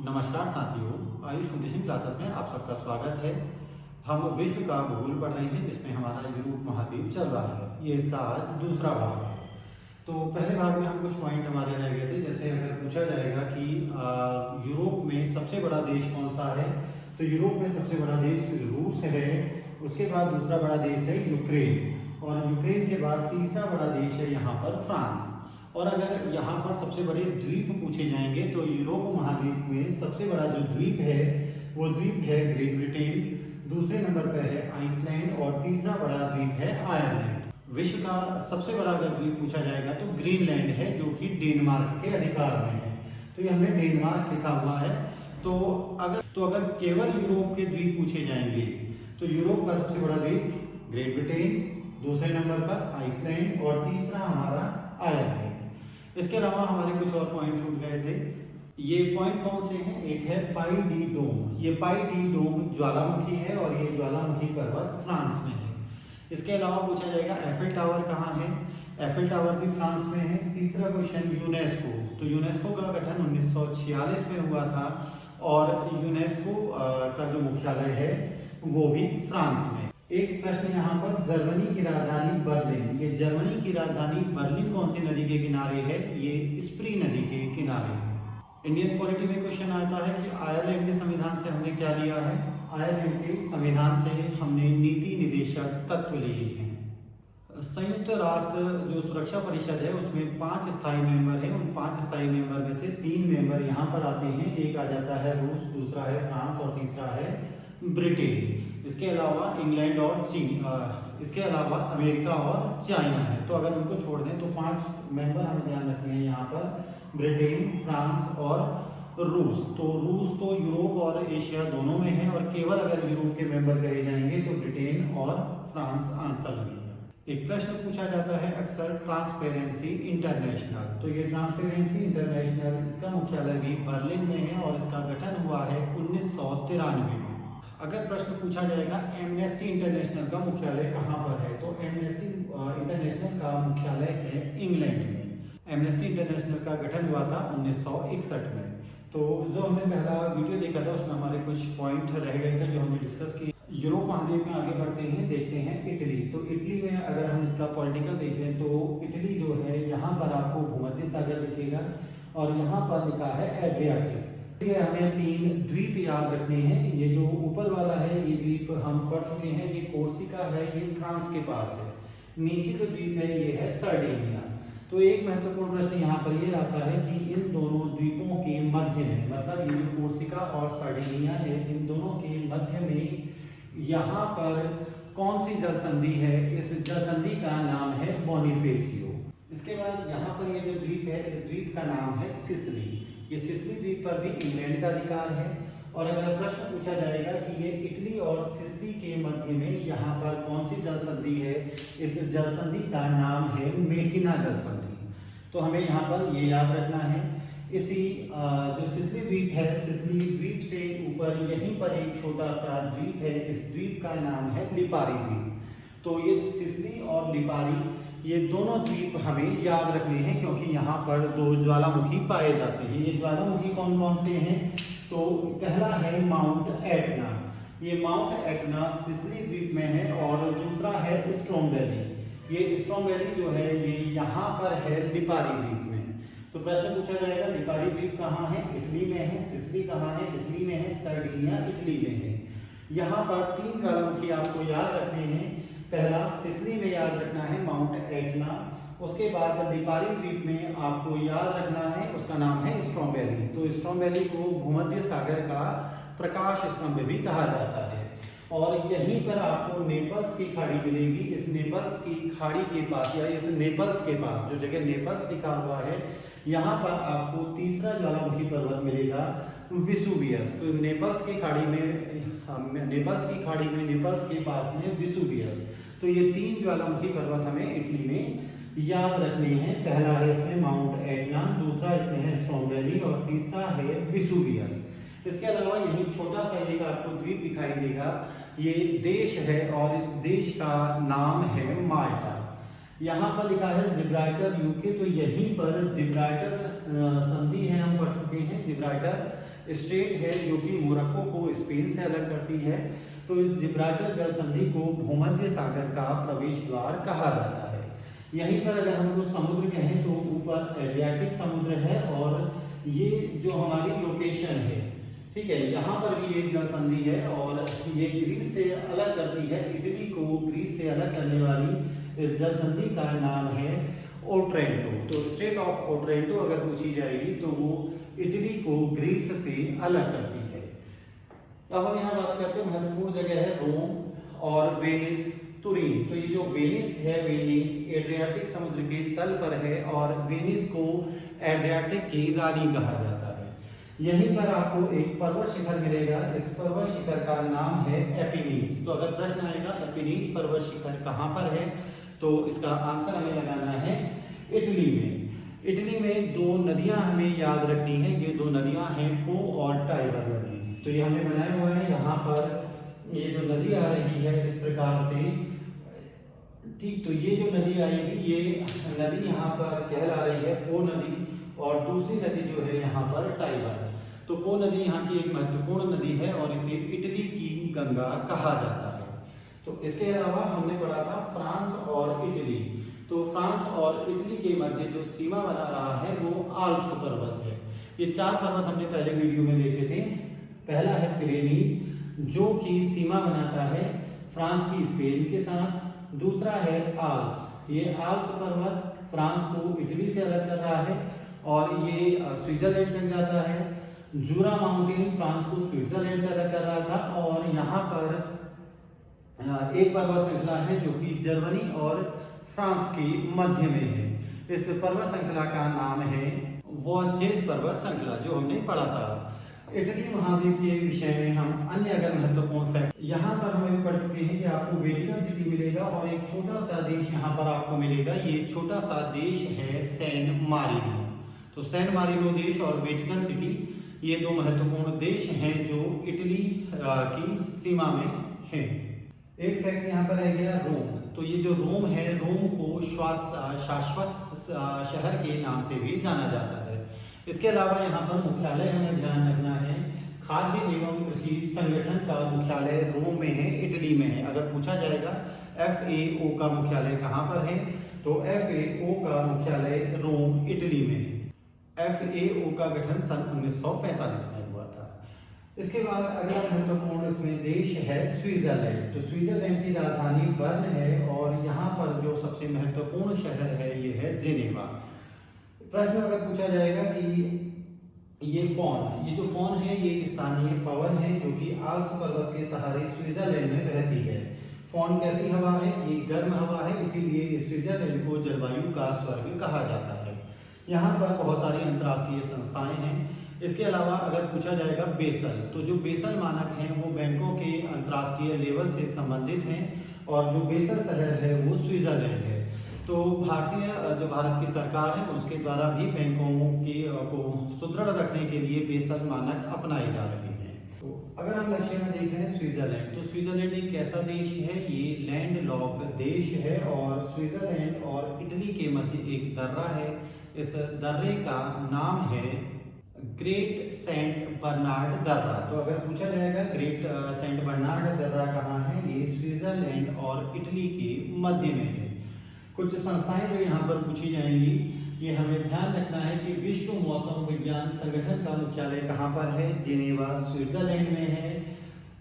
नमस्कार साथियों, Ayush competition classes में आप सबका स्वागत है। हम विश्व का भूगोल पढ़ रहे हैं जिसमें हमारा यूरोप महाद्वीप चल रहा है। ये इसका आज दूसरा भाग है। तो पहले भाग में हम कुछ पॉइंट हमारे रह गए थे, जैसे अगर पूछा जाएगा कि यूरोप में सबसे बड़ा देश कौन सा है, तो यूरोप में सबसे बड़ा देश रूस है। उसके बाद दूसरा बड़ा देश है यूक्रेन, और यूक्रेन के बाद तीसरा बड़ा देश है यहाँ पर फ्रांस। और अगर यहाँ पर सबसे बड़े द्वीप पूछे जाएंगे तो यूरोप महाद्वीप में सबसे बड़ा जो द्वीप है वो द्वीप है ग्रेट ब्रिटेन, दूसरे नंबर पर है आइसलैंड और तीसरा बड़ा द्वीप है आयरलैंड। विश्व का सबसे बड़ा अगर द्वीप पूछा जाएगा तो ग्रीनलैंड है, जो कि डेनमार्क के अधिकार में है। तो ये हमने डेनमार्क लिखा हुआ है। तो अगर केवल यूरोप के द्वीप पूछे जाएंगे तो यूरोप का सबसे बड़ा द्वीप ग्रेट ब्रिटेन, दूसरे नंबर पर आइसलैंड और तीसरा हमारा आयरलैंड। इसके अलावा हमारे कुछ और पॉइंट छूट गए थे। ये पॉइंट कौन से हैं? एक है पाई डी डोम। ये पाई डी डोम ज्वालामुखी है और ये ज्वालामुखी पर्वत फ्रांस में है। इसके अलावा पूछा जाएगा एफिल टावर कहाँ है? एफिल टावर भी फ्रांस में है। तीसरा क्वेश्चन यूनेस्को। तो यूनेस्को का गठन 1946 में हुआ था और यूनेस्को का जो मुख्यालय है वो भी फ्रांस में। एक प्रश्न यहाँ पर, जर्मनी की राजधानी बर्लिन। ये जर्मनी की राजधानी बर्लिन कौन सी नदी के किनारे है? ये स्प्री नदी के किनारे है। इंडियन पॉलिटी में क्वेश्चन आता है कि आयरलैंड के संविधान से हमने क्या लिया है? आयरलैंड के संविधान से हमने नीति निदेशक तत्व लिए हैं। संयुक्त राष्ट्र जो सुरक्षा परिषद है उसमें 5 स्थायी मेंबर हैं। उन 5 स्थायी मेंबर में से 3 मेंबर यहाँ पर आते हैं। एक आ जाता है रूस, दूसरा है फ्रांस और तीसरा है ब्रिटेन। इसके अलावा इंग्लैंड और चीन, इसके अलावा अमेरिका और चाइना है। तो अगर उनको छोड़ दें तो 5 मेंबर हमें ध्यान रखने हैं यहाँ पर, ब्रिटेन, फ्रांस और रूस। तो रूस तो यूरोप और एशिया दोनों में है, और केवल अगर यूरोप के मेंबर कहे जाएंगे तो ब्रिटेन और फ्रांस आंसर लगेगा। एक प्रश्न पूछा जाता है अक्सर, ट्रांसपेरेंसी इंटरनेशनल। तो ये ट्रांसपेरेंसी इंटरनेशनल, इसका मुख्यालय भी बर्लिन में है और इसका गठन हुआ है 1993 में। अगर प्रश्न पूछा जाएगा एमनेस्टी इंटरनेशनल का मुख्यालय कहाँ पर है, तो एमनेस्टी इंटरनेशनल का मुख्यालय है इंग्लैंड में। एमनेस्टी इंटरनेशनल का गठन हुआ था 1961 में। तो जो हमने पहला वीडियो देखा था उसमें हमारे कुछ पॉइंट रह गए थे जो हमने डिस्कस किए। यूरोप महाद्वीप में आगे बढ़ते हैं, देखते हैं इटली। तो इटली में अगर हम इसका पॉलिटिकल देखें तो इटली जो है यहाँ पर आपको भूमध्य सागर दिखेगा और यहाँ पर लिखा है एड्रियाटिक। हमें 3 द्वीप याद रखने हैं। ये जो ऊपर वाला है ये द्वीप हम पढ़ चुके हैं, ये कोर्सिका है, ये फ्रांस के पास है। नीचे जो द्वीप है ये है सर्डिनिया। तो एक महत्वपूर्ण प्रश्न यहाँ पर ये आता है कि इन दोनों द्वीपों के मध्य में, मतलब ये जो कोर्सिका और सर्डिनिया है, इन दोनों के मध्य में यहाँ पर कौन सी जल संधि है? इस जल संधि का नाम है बोनिफेसियो। इसके बाद यहाँ पर ये जो द्वीप है, इस द्वीप का नाम है सिसिली। ये सिसिली द्वीप पर भी इंग्लैंड का अधिकार है। और अगर प्रश्न पूछा जाएगा कि ये इटली और सिसिली के मध्य में यहाँ पर कौन सी जल संधि है, इस जल संधि का नाम है मेसिना जल संधि। तो हमें यहाँ पर ये याद रखना है। इसी जो सिसिली द्वीप है, सिसिली द्वीप से ऊपर यहीं पर एक छोटा सा द्वीप है, इस द्वीप का नाम है लिपारी द्वीप। तो ये सिसिली और लिपारी, ये दोनों द्वीप हमें याद रखने हैं क्योंकि यहाँ पर 2 ज्वालामुखी पाए जाते हैं। ये ज्वालामुखी कौन कौन से हैं? तो पहला है माउंट एटना। ये माउंट एटना सिसिली द्वीप में है और दूसरा है स्ट्रोम्बेली। ये स्ट्रोम्बेली जो है ये यहाँ पर है लिपारी द्वीप में। तो प्रश्न पूछा जाएगा लिपारी द्वीप कहाँ है? इटली में है। सिसिली कहाँ है? इटली में है। सर्डिनिया इटली में है। यहाँ पर 3 ज्वालामुखी आपको याद रखने हैं। पहला सिसिली में याद रखना है माउंट एटना। उसके बाद लिपारी द्वीप में आपको याद रखना है, उसका नाम है स्ट्रोम्बेली। तो स्ट्रोम्बेली को भूमध्य सागर का प्रकाश स्तंभ भी कहा जाता है। और यहीं पर आपको नेपल्स की खाड़ी मिलेगी। इस नेपल्स की खाड़ी के पास या इस नेपल्स के पास, जो जगह नेपल्स लिखा हुआ है, यहाँ पर आपको तीसरा ज्वालामुखी पर्वत मिलेगा, विसुवियस। तो नेपल्स की खाड़ी में, नेपल्स के पास में विसुवियस। तो ये 3 ज्वालामुखी पर्वत हमें इटली में याद रखने हैं। पहला है इसमें माउंट एटना, दूसरा इसमें है स्ट्रोम्बेली और तीसरा है विसुवियस। इसके अलावा यही छोटा सा एक आपको द्वीप दिखाई देगा, ये देश है और इस देश का नाम है माल्टा। यहाँ पर लिखा है जिब्राल्टर यूके। तो यहीं पर जिब्राल्टर संधि है, हम पढ़ चुके हैं जिब्राल्टर। स्ट्रेट है जो कि मोरक्को को स्पेन से अलग करती है। तो इस जिब्राल्टर जल संधि को भूमध्य सागर का प्रवेश द्वार कहा जाता है। यहीं पर अगर हम लोग समुद्र कहें तो ऊपर एड्रियाटिक समुद्र है और ये जो हमारी लोकेशन है, ठीक है, यहाँ पर भी एक जल संधि है और ये ग्रीस से अलग करती है। इटली को ग्रीस से अलग करने वाली इस जल संधि का नाम है ओट्रेंटो। तो स्टेट ऑफ ओट्रेंटो अगर पूछी जाएगी तो वो इटली को ग्रीस से अलग करती है। अब हम यहाँ बात करते हैं महत्वपूर्ण जगह है रोम और वेनिस, तुरीन। तो ये जो वेनिस है, वेनिस एड्रियाटिक समुद्र के तल पर है और वेनिस को एड्रियाटिक की रानी कहा जाता है। यहीं पर आपको एक पर्वत शिखर मिलेगा। इस पर्वत शिखर का नाम है एपिनीज। तो अगर प्रश्न आएगा एपिनीज पर्वत शिखर कहाँ पर है, तो इसका आंसर हमें लगाना है इटली में। इटली में दो नदियां हमें याद रखनी है। ये दो नदियां हैं पो और टाइबर नदी। तो ये हमने बनाया हुआ है यहाँ पर। ये जो नदी आ रही है इस प्रकार से, ठीक, तो ये जो नदी आएगी, ये नदी यहाँ पर कहला रही है पो नदी और दूसरी नदी जो है यहाँ पर टाइबर। तो पो नदी यहाँ की एक महत्वपूर्ण नदी है और इसे इटली की गंगा कहा जाता है। तो इसके अलावा हमने पढ़ा था फ्रांस और इटली। तो फ्रांस और इटली के मध्य जो सीमा बना रहा है वो आल्प्स पर्वत है। ये चार पर्वत हमने पहले वीडियो में देखे थे। पहला है पिरेनीज जो कि सीमा बनाता है फ्रांस की स्पेन के साथ। दूसरा है आल्प्स। ये आल्प्स पर्वत फ्रांस को इटली से अलग कर रहा है और ये स्विट्जरलैंड तक जाता है। जूरा माउंटेन फ्रांस को स्विट्जरलैंड से अलग कर रहा था और यहाँ पर एक पर्वत श्रृंखला है जो कि जर्मनी और फ्रांस के मध्य में है। इस पर्वत श्रृंखला का नाम है वोल्जेस पर्वत श्रृंखला जो हमने पढ़ा था। इटली महाद्वीप के विषय में हम अन्य अगर महत्वपूर्ण फैक्ट यहाँ पर हमें पढ़ चुके हैं कि आपको वेटिकन सिटी मिलेगा और एक छोटा सा देश यहाँ पर आपको मिलेगा। ये छोटा सा देश है सैन मारिनो। तो सैन मारिनो देश और वेटिकन सिटी ये दो महत्वपूर्ण देश हैं जो इटली की सीमा में हैं। एक फैक्ट यहाँ पर रह गया रोम। तो ये जो रोम है, रोम को शाश्वत शहर के नाम से भी जाना जाता है। इसके अलावा यहाँ पर मुख्यालय हमें ध्यान रखना है। खाद्य एवं कृषि संगठन का मुख्यालय रोम में है, इटली में है। अगर पूछा जाएगा FAO का मुख्यालय कहाँ पर है, तो FAO का मुख्यालय रोम इटली में है। FAO का गठन सन 1945 में हुआ था। इसके बाद अगला महत्वपूर्ण इसमें देश है स्विट्जरलैंड। तो स्विट्जरलैंड की राजधानी बर्न है और यहाँ पर जो सबसे महत्वपूर्ण शहर है ये है जेनेवा। प्रश्न अगर पूछा जाएगा कि ये जो फॉन है ये एक स्थानीय पवन है जो कि आल्प्स पर्वत के सहारे स्विट्जरलैंड में बहती है। फॉन कैसी हवा है? ये गर्म हवा है, इसीलिए स्विट्जरलैंड को जलवायु का स्वर्ग कहा जाता है। यहाँ पर बहुत सारी अंतर्राष्ट्रीय संस्थाएं हैं। इसके अलावा अगर पूछा जाएगा बेसल, तो जो बेसल मानक हैं वो बैंकों के अंतर्राष्ट्रीय लेवल से संबंधित हैं और जो बेसल शहर है वो स्विट्जरलैंड है। तो भारत की सरकार है उसके द्वारा भी बैंकों को सुदृढ़ रखने के लिए बेसल मानक अपनाए जा रहे हैं। तो अगर हम लक्ष्य में देख रहे हैं स्विट्जरलैंड, तो स्विट्जरलैंड एक कैसा देश है? ये लैंड लॉक्ड देश है और स्विट्जरलैंड और इटली के मध्य एक दर्रा है। इस दर्रे का नाम है ग्रेट सेंट बर्नार्ड दर्रा। तो अगर पूछा जाएगा ग्रेट सेंट बर्नार्ड दर्रा कहाँ है, ये स्विट्जरलैंड और इटली के मध्य में है। कुछ संस्थाएं जो यहाँ पर पूछी जाएंगी, ये हमें ध्यान रखना है कि विश्व मौसम विज्ञान संगठन का मुख्यालय कहाँ पर है? जेनेवा स्विट्जरलैंड में है।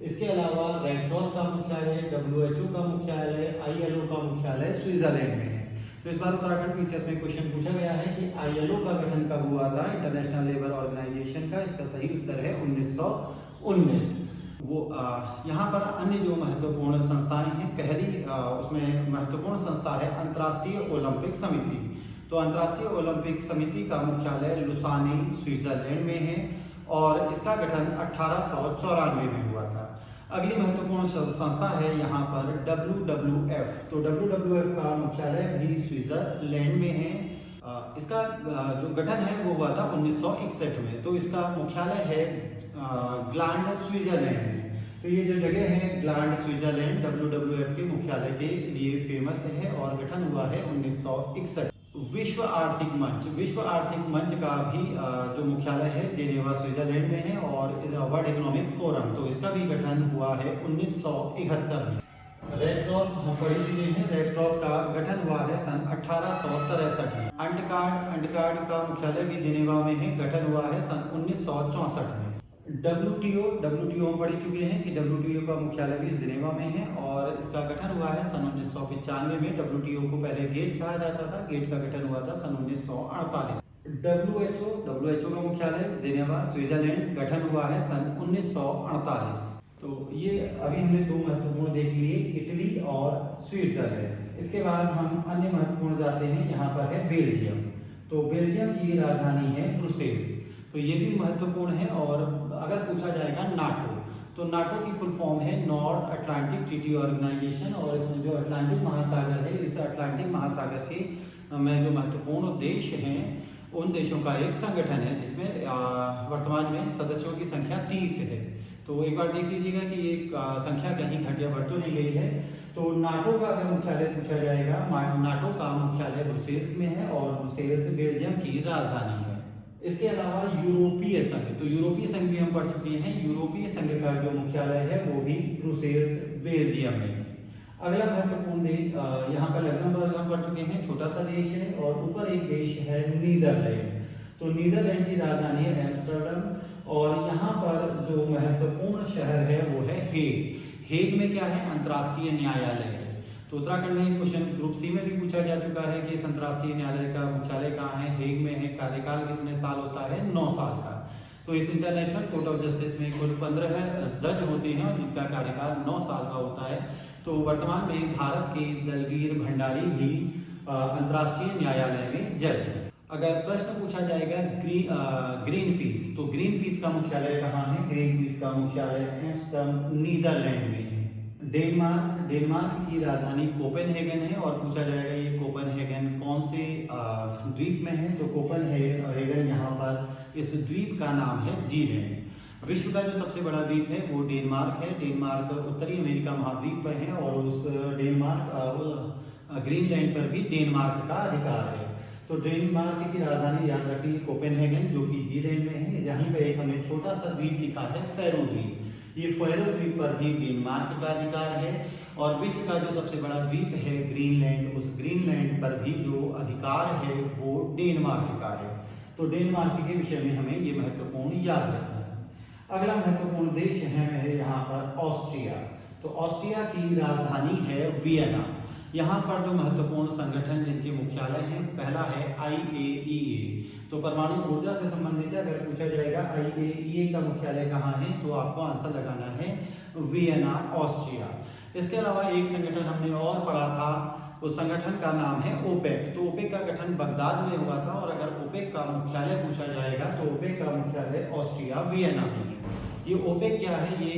इसके अलावा रेड क्रॉस का मुख्यालय, WHO का मुख्यालय, ILO का मुख्यालय स्विट्जरलैंड में है। तो इस बार उत्तराखंड PCS में क्वेश्चन पूछा गया है कि ILO का गठन कब हुआ था, इंटरनेशनल लेबर ऑर्गेनाइजेशन का? इसका सही उत्तर है 1919। वो यहाँ पर अन्य जो महत्वपूर्ण संस्थाएं हैं, पहली उसमें महत्वपूर्ण संस्था है अंतर्राष्ट्रीय ओलंपिक समिति। तो अंतर्राष्ट्रीय ओलंपिक समिति का मुख्यालय लुसाने स्विट्जरलैंड में है और इसका गठन 1894 में हुआ था। अगली महत्वपूर्ण संस्था है यहाँ पर WWF। तो WWF का मुख्यालय भी स्विट्जरलैंड में है। इसका जो गठन है वो हुआ था 1961 में। तो इसका मुख्यालय है ग्लांड स्विट्जरलैंड में। तो ये जो जगह है ग्लांड स्विट्जरलैंड WWF के मुख्यालय के लिए फेमस है और गठन हुआ है 1961। विश्व आर्थिक मंच का भी जो मुख्यालय है जेनेवा स्विट्जरलैंड में है, और वर्ल्ड इकोनॉमिक फोरम, तो इसका भी गठन हुआ है 1971 में। रेड क्रॉस हम पढ़ चुके हैं, रेड क्रॉस का गठन हुआ है सन 1863 में। अंटकार्ड का मुख्यालय भी जेनेवा में है, गठन हुआ है सन 1964 में। WTO हम पढ़ चुके हैं कि WTO का मुख्यालय भी जेनेवा में है, और इसका गठन हुआ है सन 1995 में। WTO को पहले गेट कहा जाता था, गेट का गठन हुआ था सन 1948। WHO का मुख्यालय जेनेवा स्विट्जरलैंड, गठन हुआ है सन 1948। तो ये अभी हमने दो महत्वपूर्ण देख लिए, इटली और स्विट्जरलैंड। इसके बाद हम अन्य महत्वपूर्ण जाते हैं, यहाँ पर है बेल्जियम। तो बेल्जियम की राजधानी है ब्रुसेल्स, तो ये भी महत्वपूर्ण है। और अगर पूछा जाएगा नाटो, तो नाटो की फुल फॉर्म है नॉर्थ अटलांटिक ट्रीटी ऑर्गेनाइजेशन, और इसमें जो अटलांटिक महासागर है, इस अटलांटिक महासागर के में जो महत्वपूर्ण देश हैं, उन देशों का एक संगठन है जिसमें वर्तमान में सदस्यों की संख्या 30 है। तो एक बार देख लीजिएगा कि ये संख्या कहीं घट या बढ़ तो नहीं गई है। तो नाटो का अगर मुख्यालय पूछा जाएगा, नाटो का मुख्यालय ब्रुसेल्स में है, और ब्रुसेल्स बेल्जियम की राजधानी है। इसके अलावा यूरोपीय संघ, तो यूरोपीय संघ भी हम पढ़ चुके हैं। यूरोपीय संघ का जो मुख्यालय है वो भी ब्रुसेल्स बेल्जियम में है। अगला महत्वपूर्ण देश यहाँ पर लग्जमबर्ग हम पढ़ चुके हैं, छोटा सा देश है, और ऊपर एक देश है नीदरलैंड। तो नीदरलैंड की राजधानी है एम्स्टर्डम, और यहाँ पर जो महत्वपूर्ण शहर है वो है हेग। हेग में क्या है, अंतर्राष्ट्रीय न्यायालय है। तो उत्तराखंड में क्वेश्चन ग्रुप सी में भी पूछा जा चुका है कि इस अंतर्राष्ट्रीय न्यायालय का मुख्यालय कहाँ है, हेग में है। कार्यकाल कितने साल होता है, 9 साल का। तो इस इंटरनेशनल कोर्ट ऑफ जस्टिस में कुल 15 जज होते हैं, और जिनका कार्यकाल 9 साल का होता है। तो वर्तमान में भारत के दलवीर भंडारी भी अंतर्राष्ट्रीय न्यायालय में जज है। अगर प्रश्न पूछा जाएगा ग्रीन पीस, तो ग्रीन पीस का मुख्यालय कहाँ है? ग्रीन पीस का मुख्यालय एम्स्टर्डम नीदरलैंड में है। डेनमार्क की राजधानी कोपेनहेगन है, और पूछा जाएगा ये कोपेनहेगन कौन से द्वीप में है? तो कोपेनहेगन यहाँ पर इस द्वीप का नाम है जीलैंड। विश्व का जो सबसे बड़ा द्वीप है वो डेनमार्क है। डेनमार्क उत्तरी अमेरिका महाद्वीप पर है, और उस ग्रीनलैंड पर भी डेनमार्क का अधिकार है। तो डेनमार्क की राजधानी याद रखिए कोपेनहेगन, जो कि जीलैंड में है। यहीं पर एक हमने छोटा सा द्वीप लिखा है, फैरो द्वीप। ये फैरो द्वीप पर भी डेनमार्क का अधिकार है। और विश्व का जो सबसे बड़ा द्वीप है ग्रीनलैंड, उस ग्रीनलैंड पर भी जो अधिकार है वो डेनमार्क का है। तो डेनमार्क के विषय में हमें ये महत्वपूर्ण याद रखना है। अगला महत्वपूर्ण देश है यहाँ पर ऑस्ट्रिया। तो ऑस्ट्रिया की राजधानी है वियना। यहाँ पर जो महत्वपूर्ण संगठन जिनके मुख्यालय हैं, पहला है IAEA, तो परमाणु ऊर्जा से संबंधित है। अगर पूछा जाएगा IAEA का मुख्यालय कहाँ है, तो आपको आंसर लगाना है वियना, ऑस्ट्रिया। इसके अलावा एक संगठन हमने और पढ़ा था, उस संगठन का नाम है ओपेक। तो ओपेक का गठन बगदाद में हुआ था, और अगर ओपेक का मुख्यालय पूछा जाएगा तो ओपेक का मुख्यालय ऑस्ट्रिया वियना में है। ये ओपेक क्या है? ये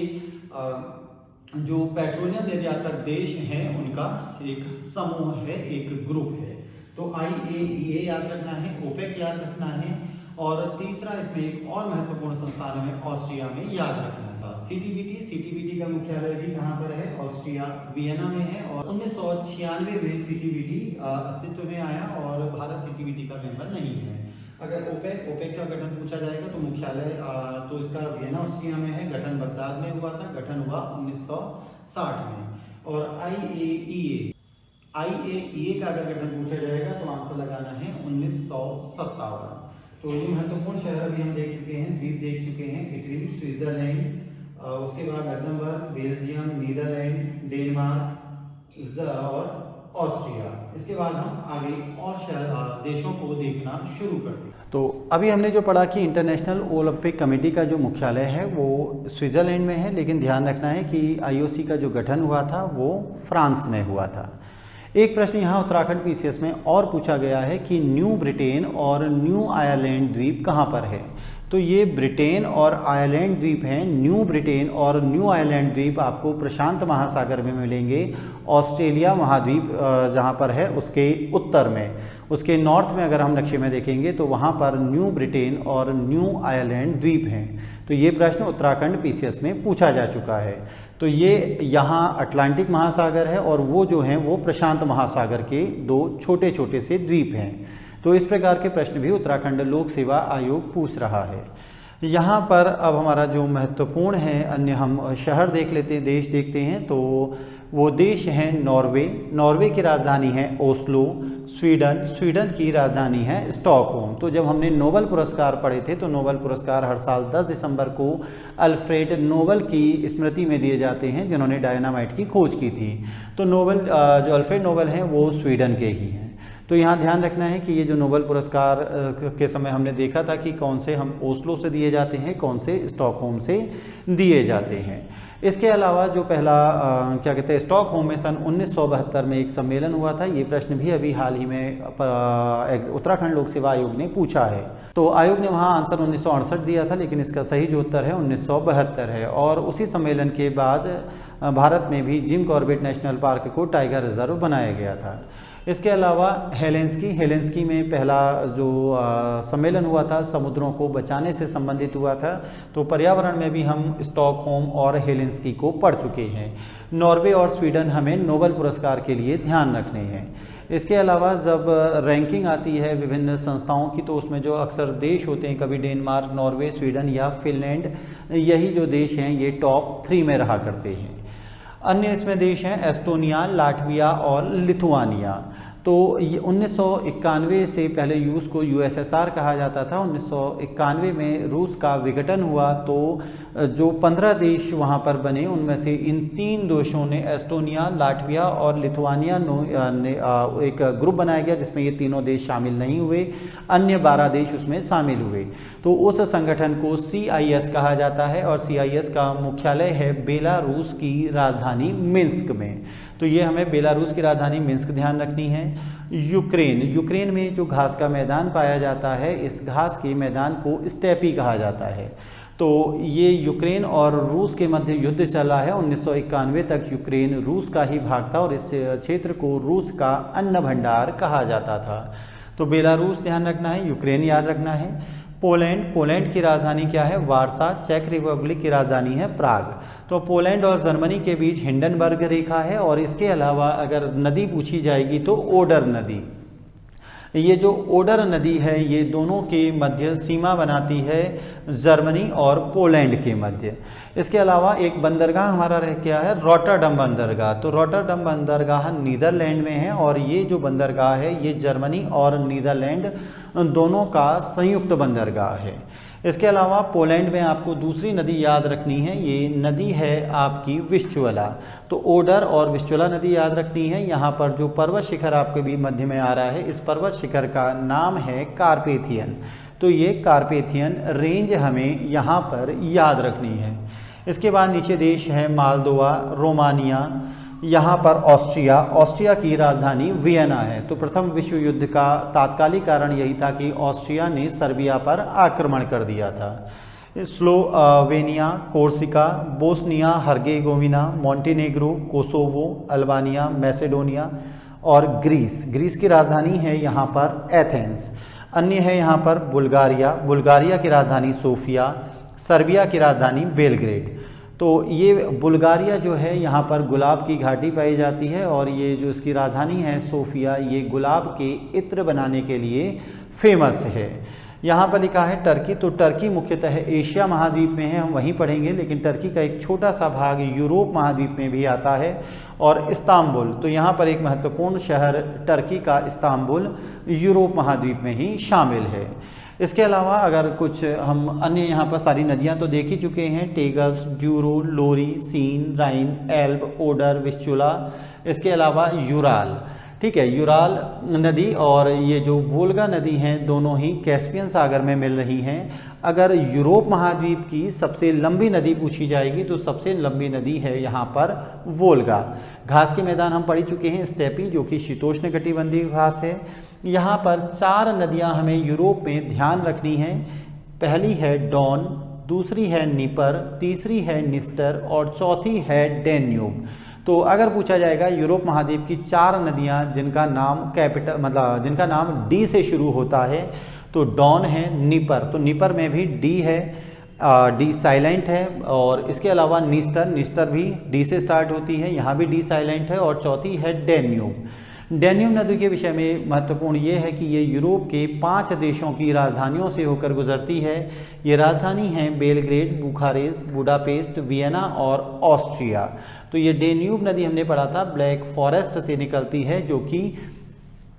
जो पेट्रोलियम निर्यातक देश हैं उनका एक समूह है, एक ग्रुप है। तो IAEA याद रखना है, ओपेक याद रखना है, और तीसरा इसमें एक और महत्वपूर्ण संस्थान हमें ऑस्ट्रिया में याद रखना है, CTBT का मुख्यालय भी कहाँ पर है? ऑस्ट्रिया वियना में है। और 1996 में CTBT अस्तित्व में आया, और भारत CTBT का मेंबर नहीं है। अगर ओपेक का गठन पूछा जाएगा तो मुख्यालय तो इसका वियना ऑस्ट्रिया में है, गठन बगदाद में हुआ था, गठन हुआ 1960 में। और IAEA का अगर गठन पूछा जाएगा तो आंसर लगाना है 1957। तो ये महत्वपूर्ण शहर भी हम देख चुके हैं, द्वीप देख चुके हैं, इटली, स्विट्जरलैंड, उसके बाद लग्जमबर्ग, बेल्जियम, नीदरलैंड, डेनमार्क और ऑस्ट्रिया। इसके बाद हम आगे और देशों को देखना शुरू करते हैं। तो अभी हमने जो पढ़ा कि इंटरनेशनल ओलंपिक कमेटी का जो मुख्यालय है वो स्विट्ज़रलैंड में है, लेकिन ध्यान रखना है कि IOC का जो गठन हुआ था वो फ्रांस में हुआ था। एक प्रश्न यहाँ उत्तराखंड PCS में और पूछा गया है कि न्यू ब्रिटेन और न्यू आयरलैंड द्वीप कहाँ पर है? तो ये ब्रिटेन और आयरलैंड द्वीप हैं। न्यू ब्रिटेन और न्यू आयरलैंड द्वीप आपको प्रशांत महासागर में मिलेंगे। ऑस्ट्रेलिया महाद्वीप जहाँ पर है उसके उत्तर में, उसके नॉर्थ में अगर हम नक्शे में देखेंगे तो वहाँ पर न्यू ब्रिटेन और न्यू आयरलैंड द्वीप हैं। तो ये प्रश्न उत्तराखंड PCS में पूछा जा चुका है। तो ये यहाँ अटलांटिक महासागर है, और वो जो हैं वो प्रशांत महासागर के दो छोटे छोटे से द्वीप हैं। तो इस प्रकार के प्रश्न भी उत्तराखंड लोक सेवा आयोग पूछ रहा है। यहाँ पर अब हमारा जो महत्वपूर्ण है अन्य हम शहर देख लेते हैं, देश देखते हैं। तो वो देश हैं नॉर्वे। नॉर्वे की राजधानी है ओस्लो। स्वीडन की राजधानी है स्टॉकहोम। तो जब हमने नोबेल पुरस्कार पढ़े थे तो नोबेल पुरस्कार हर साल 10 दिसंबर को अल्फ्रेड नोबेल की स्मृति में दिए जाते हैं, जिन्होंने डायनामाइट की खोज की थी। तो नोबेल जो अल्फ्रेड नोबेल हैं वो स्वीडन के ही हैं। तो यहाँ ध्यान रखना है कि ये जो नोबेल पुरस्कार के समय हमने देखा था कि कौन से हम ओस्लो से दिए जाते हैं, कौन से स्टॉकहोम से दिए जाते हैं। इसके अलावा जो पहला क्या कहते हैं स्टॉकहोम में सन 1972 में एक सम्मेलन हुआ था। ये प्रश्न भी अभी हाल ही में उत्तराखंड लोक सेवा आयोग ने पूछा है। तो आयोग ने वहाँ आंसर 1968 दिया था, लेकिन इसका सही जो उत्तर है 1972 है। और उसी सम्मेलन के बाद भारत में भी जिम कॉर्बेट नेशनल पार्क को टाइगर रिजर्व बनाया गया था। इसके अलावा हेलेंस्की में पहला जो सम्मेलन हुआ था समुद्रों को बचाने से संबंधित हुआ था। तो पर्यावरण में भी हम स्टॉकहोम और हेलेंस्की को पढ़ चुके हैं। नॉर्वे और स्वीडन हमें नोबेल पुरस्कार के लिए ध्यान रखने हैं। इसके अलावा जब रैंकिंग आती है विभिन्न संस्थाओं की तो उसमें जो अक्सर देश होते हैं, कभी डेनमार्क, नॉर्वे, स्वीडन या फिनलैंड, यही जो देश हैं ये टॉप 3 में रहा करते हैं। अन्य इसमें देश हैं एस्टोनिया, लाटविया और लिथुआनिया। तो ये 1991 से पहले रूस को यूएसएसआर कहा जाता था। 1991 में रूस का विघटन हुआ तो जो 15 देश वहाँ पर बने उनमें से इन 3 देशों ने एस्टोनिया, लाटविया और लिथुआनिया ने एक ग्रुप बनाया गया जिसमें ये तीनों देश शामिल नहीं हुए, अन्य 12 देश उसमें शामिल हुए। तो उस संगठन को CIS कहा जाता है और CIS का मुख्यालय है बेलारूस की राजधानी मिन्स्क में। तो ये हमें बेलारूस की राजधानी मिन्स्क ध्यान रखनी है। यूक्रेन में जो घास का मैदान पाया जाता है, इस घास के मैदान को स्टेपी कहा जाता है। तो ये यूक्रेन और रूस के मध्य युद्ध चला है। 1991 तक यूक्रेन रूस का ही भाग था और इस क्षेत्र को रूस का अन्न भंडार कहा जाता था। तो बेलारूस ध्यान रखना है, यूक्रेन याद रखना है। पोलैंड की राजधानी क्या है? वारसा। चेक रिपब्लिक की राजधानी है प्राग। तो पोलैंड और जर्मनी के बीच हिंडनबर्ग रेखा है। और इसके अलावा अगर नदी पूछी जाएगी तो ओडर नदी, ये जो ओडर नदी है ये दोनों के मध्य सीमा बनाती है जर्मनी और पोलैंड के मध्य। इसके अलावा एक बंदरगाह हमारा रह गया है रॉटरडम बंदरगाह। तो रॉटरडम बंदरगाह नीदरलैंड में है और ये जो बंदरगाह है ये जर्मनी और नीदरलैंड दोनों का संयुक्त बंदरगाह है। इसके अलावा पोलैंड में आपको दूसरी नदी याद रखनी है, ये नदी है आपकी विस्चुला। तो ओडर और विस्चुला नदी याद रखनी है। यहाँ पर जो पर्वत शिखर आपके भी मध्य में आ रहा है, इस पर्वत शिखर का नाम है कार्पेथियन। तो ये कार्पेथियन रेंज हमें यहाँ पर याद रखनी है। इसके बाद नीचे देश है मालदोवा, रोमानिया, यहाँ पर ऑस्ट्रिया की राजधानी वियना है। तो प्रथम विश्व युद्ध का तात्कालिक कारण यही था कि ऑस्ट्रिया ने सर्बिया पर आक्रमण कर दिया था। Slovenia, Corsica, Bosnia Herzegovina, Montenegro, Kosovo, Albania, Macedonia और ग्रीस की राजधानी है यहाँ पर एथेंस। अन्य है यहाँ पर बुल्गारिया की राजधानी सोफिया, सर्बिया की राजधानी बेलग्रेड। तो ये बुल्गारिया जो है यहाँ पर गुलाब की घाटी पाई जाती है और ये जो इसकी राजधानी है सोफिया, ये गुलाब के इत्र बनाने के लिए फेमस है। यहाँ पर लिखा है टर्की। तो टर्की मुख्यतः एशिया महाद्वीप में है, हम वहीं पढ़ेंगे, लेकिन टर्की का एक छोटा सा भाग यूरोप महाद्वीप में भी आता है। और इस्तांबुल, तो यहाँ पर एक महत्वपूर्ण शहर टर्की का इस्तांबुल यूरोप महाद्वीप में ही शामिल है। इसके अलावा अगर कुछ हम अन्य यहाँ पर सारी नदियाँ तो देख ही चुके हैं, टेगस, ड्यूरो, लोरी, सीन, राइन, एल्ब, ओडर, विस्चुला। इसके अलावा यूराल, ठीक है, यूराल नदी और ये जो वोल्गा नदी हैं दोनों ही कैस्पियन सागर में मिल रही हैं। अगर यूरोप महाद्वीप की सबसे लंबी नदी पूछी जाएगी तो सबसे लंबी नदी है यहाँ पर वोल्गा। घास के मैदान हम पढ़ चुके हैं, स्टेपी जो कि शीतोष्ण कटिबंधीय घास है। यहाँ पर 4 नदियाँ हमें यूरोप में ध्यान रखनी हैं। पहली है डॉन, दूसरी है नीपर, तीसरी है निस्टर और चौथी है डेन्यूब। तो अगर पूछा जाएगा यूरोप महाद्वीप की 4 नदियाँ जिनका नाम डी से शुरू होता है, तो डॉन है, नीपर, तो नीपर में भी डी है, डी साइलेंट है। और इसके अलावा निस्टर भी डी से स्टार्ट होती है, यहाँ भी डी साइलेंट है। और चौथी है डेन्यूब। डेन्यूब नदी के विषय में महत्वपूर्ण ये है कि ये यूरोप के 5 देशों की राजधानियों से होकर गुजरती है। ये राजधानी हैं बेलग्रेड, बुखारेस्ट, बुडापेस्ट, वियना और ऑस्ट्रिया। तो ये डेन्यूब नदी हमने पढ़ा था ब्लैक फॉरेस्ट से निकलती है, जो कि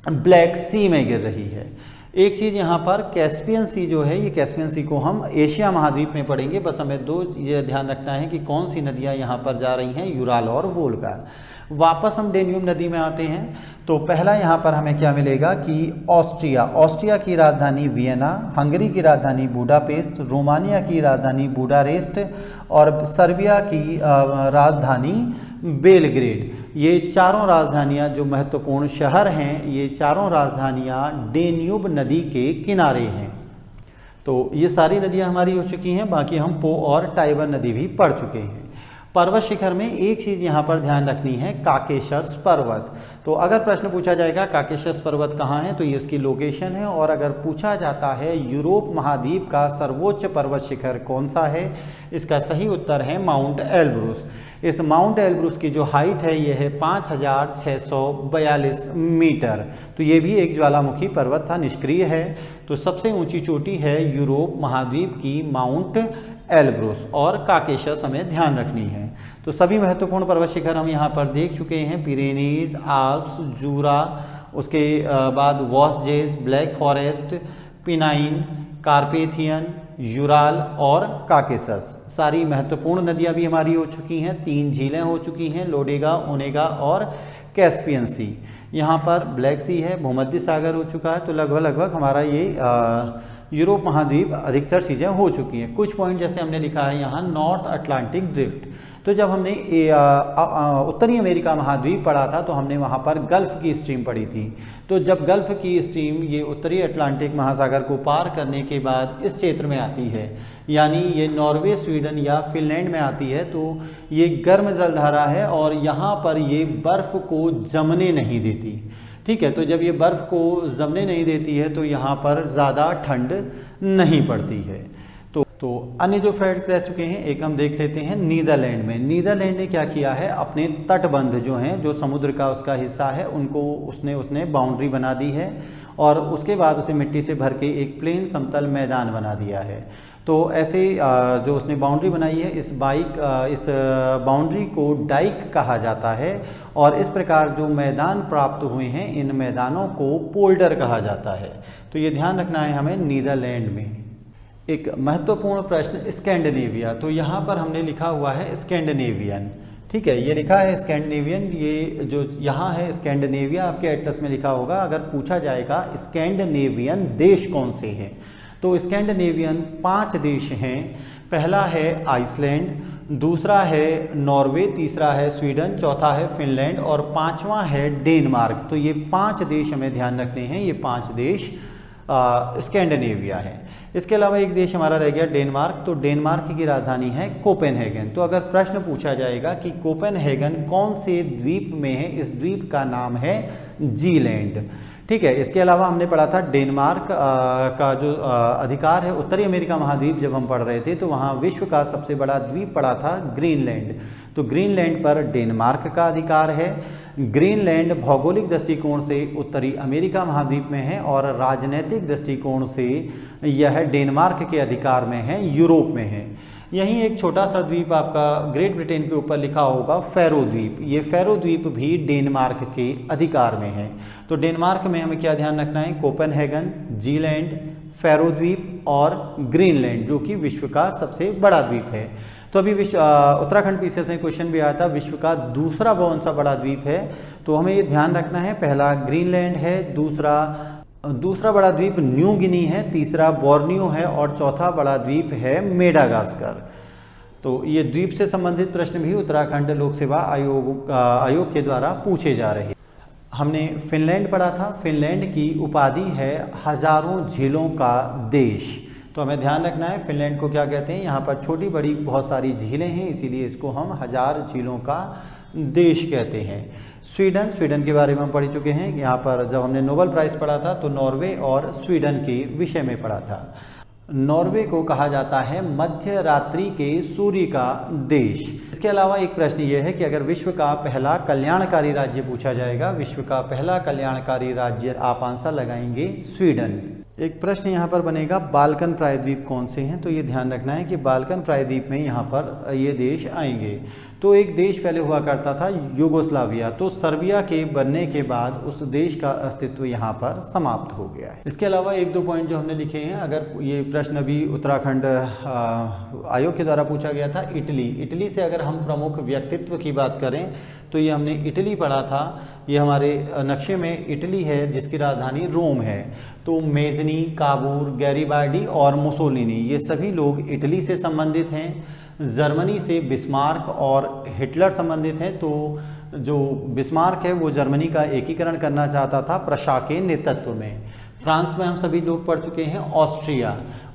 ब्लैक सी में गिर रही है। एक चीज़ यहाँ पर कैस्पियन सी जो है, ये कैस्पियन सी को हम एशिया महाद्वीप में पढ़ेंगे। बस हमें 2 ये ध्यान रखना है कि कौन सी नदियाँ यहाँ पर जा रही हैं, यूराल और वोल्गा। वापस हम डेन्यूब नदी में आते हैं तो पहला यहाँ पर हमें क्या मिलेगा कि ऑस्ट्रिया की राजधानी वियना, हंगरी की राजधानी बुडापेस्ट, रोमानिया की राजधानी बुडारेस्ट और सर्बिया की राजधानी बेलग्रेड। ये चारों राजधानियाँ जो महत्वपूर्ण शहर हैं, ये चारों राजधानियाँ डेन्यूब नदी के किनारे हैं। तो ये सारी नदियाँ हमारी हो चुकी हैं, बाकी हम पो और टाइबर नदी भी पढ़ चुके हैं। पर्वत शिखर में एक चीज़ यहाँ पर ध्यान रखनी है, काकेशस पर्वत। तो अगर प्रश्न पूछा जाएगा काकेशस पर्वत कहाँ है, तो ये इसकी लोकेशन है। और अगर पूछा जाता है यूरोप महाद्वीप का सर्वोच्च पर्वत शिखर कौन सा है, इसका सही उत्तर है माउंट एल्ब्रूस। इस माउंट एल्ब्रूस की जो हाइट है ये है 5642 मीटर। तो ये भी एक ज्वालामुखी पर्वत था, निष्क्रिय है। तो सबसे ऊंची चोटी है यूरोप महाद्वीप की माउंट एल्ब्रूस और काकेशस हमें ध्यान रखनी है। तो सभी महत्वपूर्ण पर्वत शिखर हम यहाँ पर देख चुके हैं, पिरेनीज, आल्प्स, जूरा, उसके बाद वॉसजेस, ब्लैक फॉरेस्ट, पिनाइन, कार्पेथियन, यूराल और काकेशस। सारी महत्वपूर्ण नदियाँ भी हमारी हो चुकी हैं, 3 झीलें हो चुकी हैं, लोडेगा, ओनेगा और कैस्पियन सी। यहाँ पर ब्लैक सी है, भूमध्य सागर हो चुका है। तो लगभग हमारा ये यूरोप महाद्वीप अधिकतर चीज़ें हो चुकी हैं। कुछ पॉइंट जैसे हमने लिखा है यहाँ नॉर्थ अटलांटिक ड्रिफ्ट। तो जब हमने उत्तरी अमेरिका महाद्वीप पढ़ा था तो हमने वहाँ पर गल्फ़ की स्ट्रीम पढ़ी थी। तो जब गल्फ़ की स्ट्रीम ये उत्तरी अटलांटिक महासागर को पार करने के बाद इस क्षेत्र में आती है, यानी ये नॉर्वे, स्वीडन या फिनलैंड में आती है, तो ये गर्म जलधारा है और यहाँ पर ये बर्फ़ को जमने नहीं देती। ठीक है, तो जब ये बर्फ़ को जमने नहीं देती है तो यहाँ पर ज़्यादा ठंड नहीं पड़ती है। तो अन्य जो फैक्ट रह चुके हैं, एक हम देख लेते हैं नीदरलैंड में। नीदरलैंड ने क्या किया है, अपने तटबंध जो हैं, जो समुद्र का उसका हिस्सा है, उनको उसने बाउंड्री बना दी है और उसके बाद उसे मिट्टी से भर के एक प्लेन समतल मैदान बना दिया है। तो ऐसे जो उसने बाउंड्री बनाई है, इस बाउंड्री को डाइक कहा जाता है और इस प्रकार जो मैदान प्राप्त हुए हैं, इन मैदानों को पोल्डर कहा जाता है। तो ये ध्यान रखना है हमें नीदरलैंड में। एक महत्वपूर्ण प्रश्न स्कैंडिनेविया। तो यहाँ पर हमने लिखा हुआ है स्कैंडिनेवियन। ठीक है, ये लिखा है स्कैंडिनेवियन, ये जो यहाँ है स्कैंडिनेविया आपके एटलस में लिखा होगा। अगर पूछा जाएगा स्कैंडिनेवियन देश कौन से हैं, तो स्कैंडिनेवियन 5 देश हैं। पहला है आइसलैंड, दूसरा है नॉर्वे, तीसरा है स्वीडन, चौथा है फिनलैंड और 5वां है डेनमार्क। तो ये 5 देश हमें ध्यान रखने हैं, ये 5 देश स्कैंडिनेविया है। इसके अलावा एक देश हमारा रह गया डेनमार्क। तो डेनमार्क की राजधानी है कोपेनहेगन। तो अगर प्रश्न पूछा जाएगा कि कोपेनहेगन कौन से द्वीप में है, इस द्वीप का नाम है जीलैंड। ठीक है, इसके अलावा हमने पढ़ा था डेनमार्क का जो अधिकार है उत्तरी अमेरिका महाद्वीप, जब हम पढ़ रहे थे तो वहाँ विश्व का सबसे बड़ा द्वीप पड़ा था ग्रीनलैंड। तो ग्रीनलैंड पर डेनमार्क का अधिकार है। ग्रीनलैंड भौगोलिक दृष्टिकोण से उत्तरी अमेरिका महाद्वीप में है और राजनीतिक दृष्टिकोण से यह डेनमार्क के अधिकार में है, यूरोप में है। यहीं एक छोटा सा द्वीप आपका ग्रेट ब्रिटेन के ऊपर लिखा होगा फैरो द्वीप। ये फैरो द्वीप भी डेनमार्क के अधिकार में है। तो डेनमार्क में हमें क्या ध्यान रखना है, कोपेनहेगन, जीलैंड, फैरो द्वीप और ग्रीनलैंड, जो कि विश्व का सबसे बड़ा द्वीप है। तो अभी उत्तराखंड पीसीएस में क्वेश्चन भी आया था, विश्व का दूसरा कौन सा बड़ा द्वीप है, तो हमें ये ध्यान रखना है, पहला ग्रीनलैंड है, दूसरा बड़ा द्वीप न्यू गिनी है, तीसरा बोर्नियो है और चौथा बड़ा द्वीप है मेडागास्कर। तो ये द्वीप से संबंधित प्रश्न भी उत्तराखंड लोक सेवा आयोग के द्वारा पूछे जा रहे हैं। हमने फिनलैंड पढ़ा था। फिनलैंड की उपाधि है हजारों झीलों का देश। तो हमें ध्यान रखना है फिनलैंड को क्या कहते हैं, यहाँ पर छोटी बड़ी बहुत सारी झीलें हैं, इसीलिए इसको हम 1000 झीलों का देश कहते हैं। स्वीडन के बारे में हम पढ़ चुके हैं। यहाँ पर जब हमने नोबेल प्राइज़ पढ़ा था तो नॉर्वे और स्वीडन के विषय में पढ़ा था। नॉर्वे को कहा जाता है मध्य रात्रि के सूर्य का देश। इसके अलावा एक प्रश्न ये है कि अगर विश्व का पहला कल्याणकारी राज्य पूछा जाएगा, विश्व का पहला कल्याणकारी राज्य, आप आंसर लगाएंगे स्वीडन। एक प्रश्न यहाँ पर बनेगा, बाल्कन प्रायद्वीप कौन से हैं? तो ये ध्यान रखना है कि बाल्कन प्रायद्वीप में यहाँ पर ये देश आएंगे। तो एक देश पहले हुआ करता था यूगोस्लाविया, तो सर्बिया के बनने के बाद उस देश का अस्तित्व यहाँ पर समाप्त हो गया है। इसके अलावा एक दो पॉइंट जो हमने लिखे हैं, अगर ये प्रश्न भी उत्तराखंड आयोग के द्वारा पूछा गया था, इटली से अगर हम प्रमुख व्यक्तित्व की बात करें तो ये हमने इटली पढ़ा था। ये हमारे नक्शे में इटली है जिसकी राजधानी रोम है। तो मेजनी, काबूर, गैरिबाल्डी और मुसोलिनी ये सभी लोग इटली से संबंधित हैं। जर्मनी से बिस्मार्क और हिटलर संबंधित हैं। तो जो बिस्मार्क है वो जर्मनी का एकीकरण करना चाहता था प्रशा के नेतृत्व में। फ्रांस में हम सभी लोग पढ़ चुके हैं।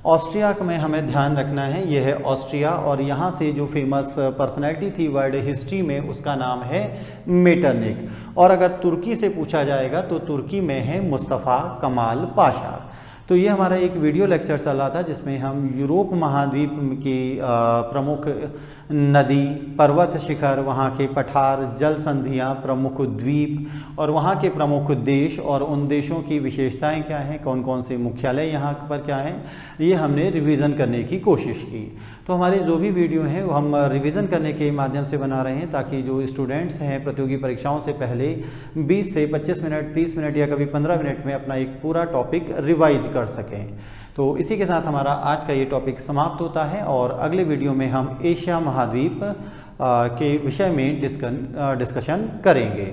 ऑस्ट्रिया में हमें ध्यान रखना है, यह है ऑस्ट्रिया, और यहाँ से जो फेमस पर्सनैलिटी थी वर्ल्ड हिस्ट्री में उसका नाम है मेटरनिक। और अगर तुर्की से पूछा जाएगा तो तुर्की में है मुस्तफ़ा कमाल पाशा। तो ये हमारा एक वीडियो लेक्चर चल रहा था जिसमें हम यूरोप महाद्वीप की प्रमुख नदी, पर्वत शिखर, वहाँ के पठार, जल संधियाँ, प्रमुख द्वीप और वहाँ के प्रमुख देश और उन देशों की विशेषताएं क्या हैं, कौन कौन से मुख्यालय यहाँ पर क्या हैं, ये हमने रिवीजन करने की कोशिश की। तो हमारे जो भी वीडियो हैं वो हम रिवीजन करने के माध्यम से बना रहे हैं ताकि जो स्टूडेंट्स हैं प्रतियोगी परीक्षाओं से पहले 20 से 25 मिनट, 30 मिनट या कभी 15 मिनट में अपना एक पूरा टॉपिक रिवाइज कर सकें। तो इसी के साथ हमारा आज का ये टॉपिक समाप्त होता है और अगले वीडियो में हम एशिया महाद्वीप के विषय में डिस्कशन करेंगे।